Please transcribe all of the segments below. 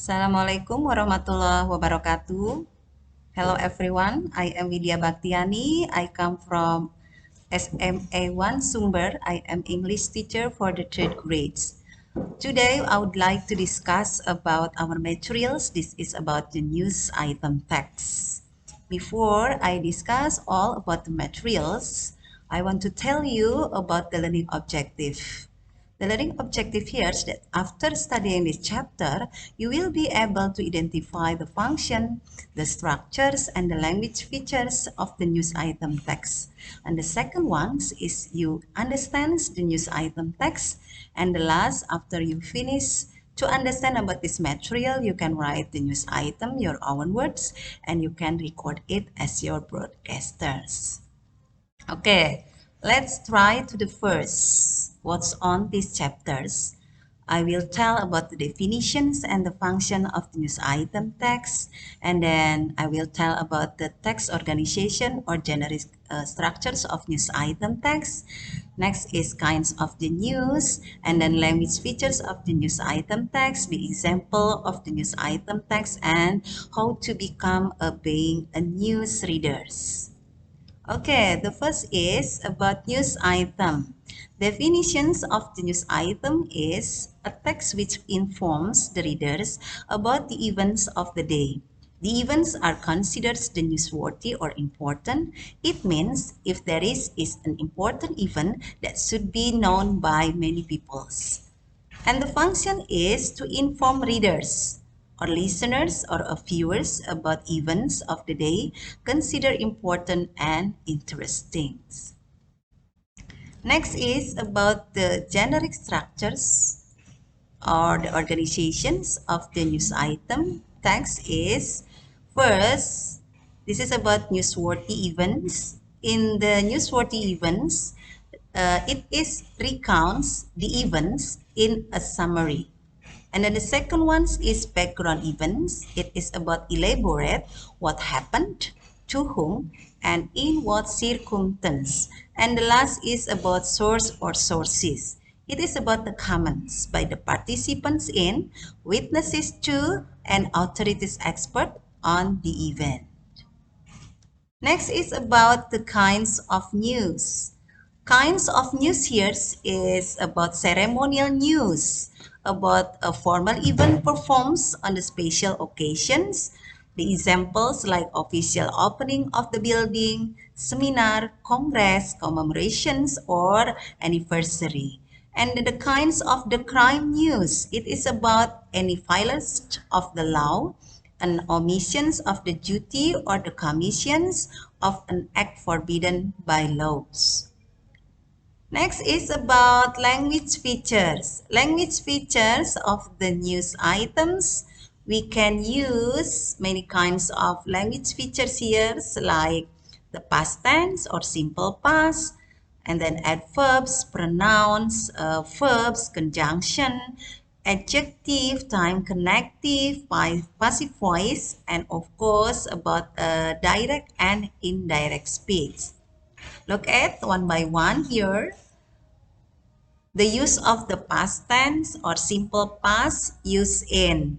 Assalamualaikum warahmatullahi wabarakatuh. Hello everyone, I am Widya Bhaktiani. I come from SMA1 Sumber. I am English teacher for the third grades. Today I would like to discuss about our materials. This is about the news item text. Before I discuss all about the materials, I want to tell you about the learning objective. The learning objective here is that after studying this chapter, you will be able to identify the function, the structures, and the language features of the news item text. And the second one is you understand the news item text. And the last, after you finish to understand about this material, you can write the news item, your own words, and you can record it as your broadcasters. Okay, let's try to the first. What's on these chapters? I will tell about the definitions and the function of the news item text, and then I will tell about the text organization or generic structures of news item text. Next is kinds of the news, and then language features of the news item text, the example of the news item text, and how to become being a news readers. Okay, the first is about news item. Definitions of the news item is a text which informs the readers about the events of the day. The events are considered the newsworthy or important. It means if there is an important event that should be known by many peoples. And the function is to inform readers or listeners or viewers about events of the day considered important and interesting. Next is about the generic structures or the organizations of the news item. Text is first, this is about newsworthy events. In the newsworthy events, it is recounts the events in a summary. And then the second one is background events. It is about elaborate what happened, to whom, and in what circumstance. And the last is about source or sources. It is about the comments by the participants in, witnesses to, and authorities expert on the event. Next is about the kinds of news. Kinds of news here is about ceremonial news, about a formal event performed on the special occasions. The examples like official opening of the building, seminar, congress, commemorations, or anniversary. And the kinds of the crime news, it is about any violence of the law, an omissions of the duty or the commissions of an act forbidden by laws. Next is about language features. Language features of the news items. We can use many kinds of language features here like the past tense or simple past, and then adverbs, pronouns, verbs, conjunction, adjective, time connective, passive voice, and of course about direct and indirect speech. Look at one by one here. The use of the past tense or simple past used in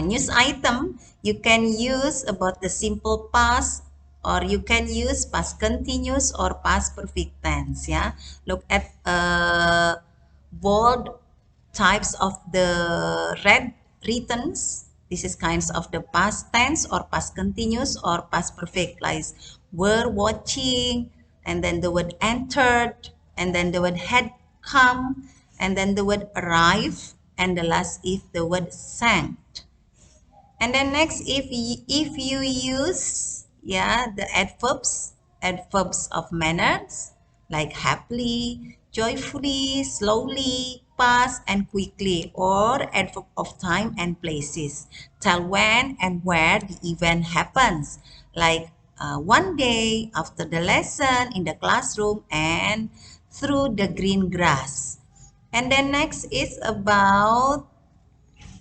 news item, you can use about the simple past or you can use past continuous or past perfect tense. Yeah, look at bold types of the red writtens. This is kinds of the past tense or past continuous or past perfect, like were watching, and then the word entered, and then the word had come, and then the word arrive, and the last is the word sang. And then next, if you use the adverbs of manners like happily, joyfully, slowly, fast, and quickly, or adverb of time and places, tell when and where the event happens, like one day, after the lesson, in the classroom, and through the green grass. And then next is about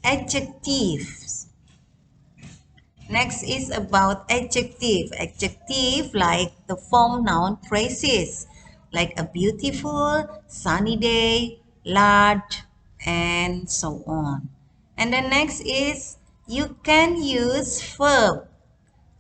adjectives. Next is about adjective. Adjective like the form noun phrases like a beautiful, sunny day, large, and so on. And then next is you can use verb.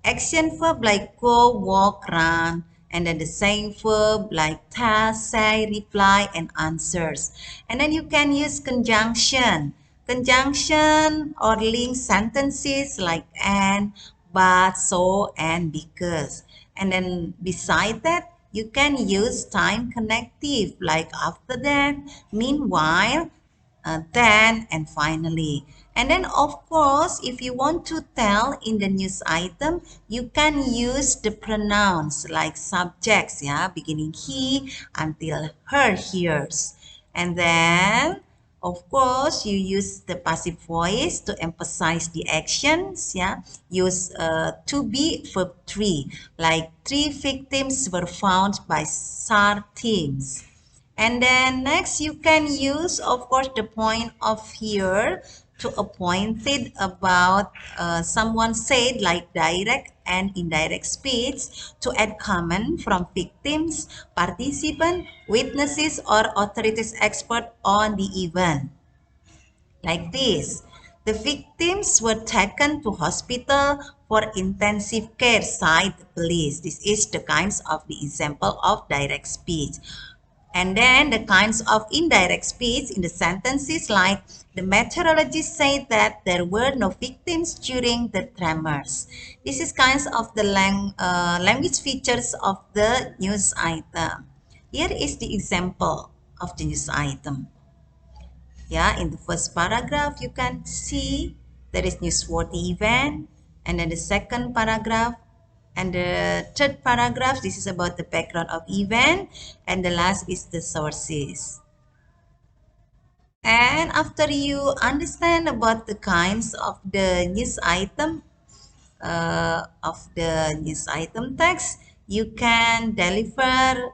Action verb like go, walk, run. And then the same verb like tell, say, reply, and answers. And then you can use conjunction. Conjunction or link sentences like and, but, so, and because. And then beside that, you can use time connective like after that, meanwhile, then, and finally. And then of course, if you want to tell in the news item, you can use the pronouns like subjects, yeah, beginning he until her, hears. And then of course, you use the passive voice to emphasize the actions, yeah. Use to be verb 3, like 3 victims were found by SAR teams. And then next you can use, of course, the point of here to appoint it about someone said like direct and indirect speech to add comment from victims, participant, witnesses, or authorities expert on the event. Like this, the victims were taken to hospital for intensive care, cite the police. This is the kinds of the example of direct speech. And then the kinds of indirect speech in the sentences like the meteorologist said that there were no victims during the tremors. This is kinds of the language features of the news item. Here is the example of the news item. Yeah, in the first paragraph, you can see there is newsworthy event. And then the second paragraph and the third paragraph, this is about the background of event. And the last is the sources. And after you understand about the kinds of the news item, text, you can deliver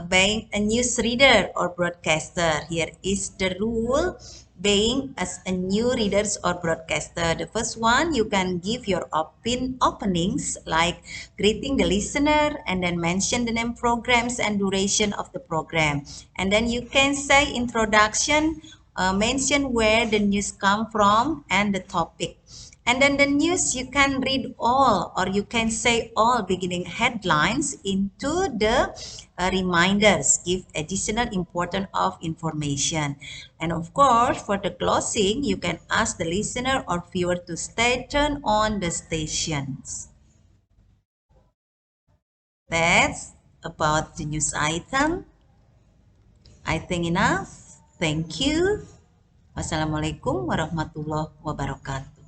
being a newsreader or broadcaster. Here is the rule being as a new readers or broadcaster. The first one, you can give your openings like greeting the listener and then mention the name programs and duration of the program. And then you can say introduction, mention where the news come from and the topic. And then the news, you can read all or you can say all beginning headlines into the reminders, give additional important of information. And of course, for the closing, you can ask the listener or viewer to stay tuned on the stations. That's about the news item. I think enough. Thank you. Wassalamualaikum warahmatullahi wabarakatuh.